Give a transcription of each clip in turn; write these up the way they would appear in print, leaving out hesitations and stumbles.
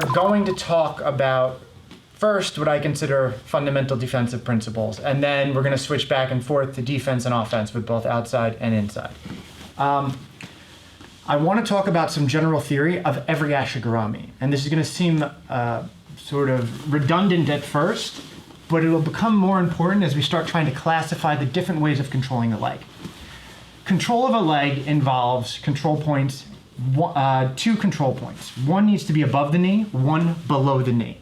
are going to talk about first what I consider fundamental defensive principles, and then we're going to switch back and forth to defense and offense with both outside and inside. I want to talk about some general theory of every ashigarami, and this is going to seem sort of redundant at first, but it'll become more important as we start trying to classify the different ways of controlling a leg. Control of a leg involves control points, two control points. One needs to be above the knee, one below the knee.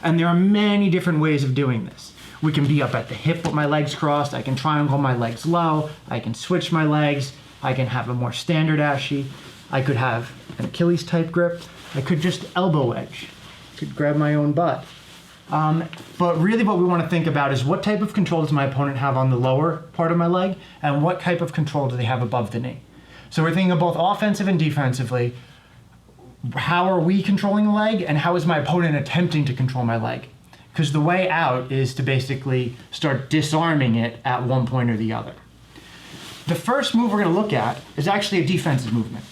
And there are many different ways of doing this. We can be up at the hip with my legs crossed, I can triangle my legs low, I can switch my legs, I can have a more standard ashi, I could have an Achilles type grip, I could just elbow wedge, I could grab my own butt. But really what we want to think about is what type of control does my opponent have on the lower part of my leg, and what type of control do they have above the knee. So we're thinking of both offensive and defensively. How are we controlling the leg, and how is my opponent attempting to control my leg? Because the way out is to basically start disarming it at one point or the other. The first move we're going to look at is actually a defensive movement.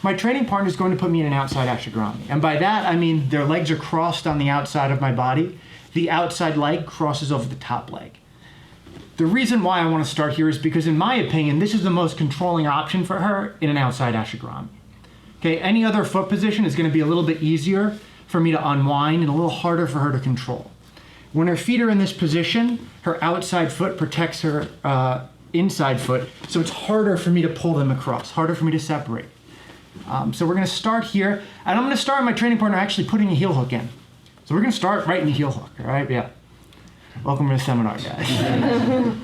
My training partner is going to put me in an outside ashigarami, and by that I mean their legs are crossed on the outside of my body. The outside leg crosses over the top leg. The reason why I want to start here is because, in my opinion, this is the most controlling option for her in an outside ashigarami. Okay, any other foot position is going to be a little bit easier for me to unwind and a little harder for her to control. When her feet are in this position, her outside foot protects her inside foot, so it's harder for me to pull them across, harder for me to separate. So we're going to start here, and I'm going to start my training partner actually putting a heel hook in. So we're going to start right in the heel hook, all right? Yeah. Welcome to the seminar, guys.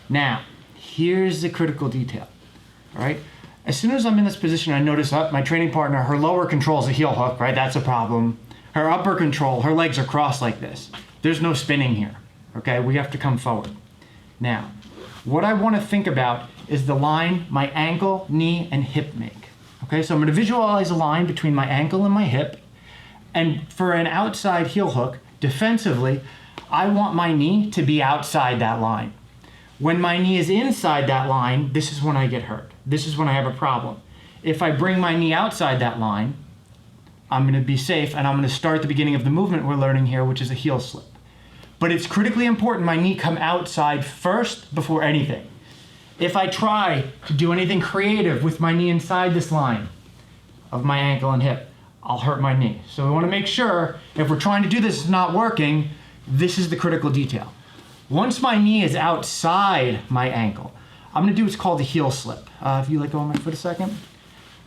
Now, here's the critical detail, all right? As soon as I'm in this position, I notice my training partner, her lower control is a heel hook, right? That's a problem. Her upper control, her legs are crossed like this. There's no spinning here, okay? We have to come forward. Now, what I want to think about is the line my ankle, knee, and hip make, okay? So I'm going to visualize a line between my ankle and my hip, and for an outside heel hook, defensively, I want my knee to be outside that line. When my knee is inside that line, this is when I get hurt. This is when I have a problem. If I bring my knee outside that line, I'm going to be safe, and I'm going to start the beginning of the movement we're learning here, which is a heel slip. But it's critically important my knee come outside first before anything. If I try to do anything creative with my knee inside this line of my ankle and hip, I'll hurt my knee. So we want to make sure, if we're trying to do this, it's not working, this is the critical detail. Once my knee is outside my ankle, I'm going to do what's called a heel slip. If you let go of my foot a second.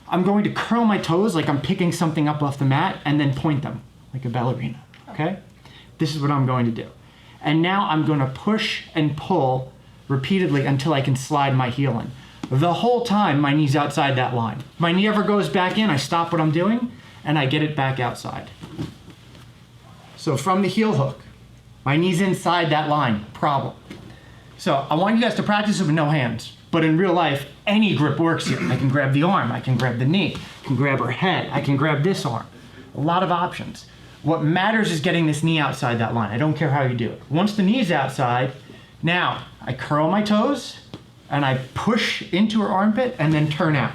I'm going to curl my toes like I'm picking something up off the mat and then point them like a ballerina, okay? This is what I'm going to do. And now I'm going to push and pull repeatedly until I can slide my heel in. The whole time my knee's outside that line. If my knee ever goes back in, I stop what I'm doing and I get it back outside. So from the heel hook, my knee's inside that line, problem. So I want you guys to practice it with no hands, but in real life, any grip works here. I can grab the arm, I can grab the knee, I can grab her head, I can grab this arm. A lot of options. What matters is getting this knee outside that line. I don't care how you do it. Once the knee's outside, now I curl my toes and I push into her armpit and then turn out.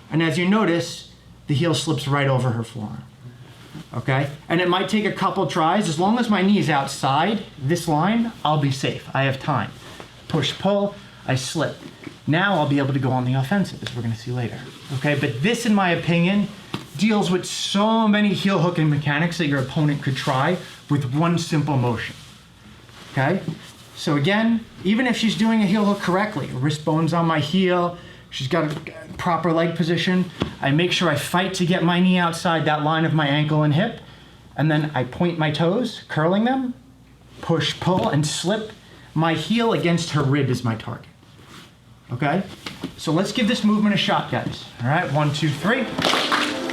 And as you notice, the heel slips right over her forearm. Okay? And it might take a couple tries. As long as my knee is outside this line, I'll be safe. I have time. Push, pull, I slip. Now I'll be able to go on the offensive, as we're going to see later. Okay? But this, in my opinion, deals with so many heel hooking mechanics that your opponent could try with one simple motion. Okay? So again, even if she's doing a heel hook correctly, wrist bone's on my heel, she's got a proper leg position, I make sure I fight to get my knee outside that line of my ankle and hip, and then I point my toes, curling them, push, pull, and slip. My heel against her rib is my target. Okay? So let's give this movement a shot, guys. All right, 1, 2, 3.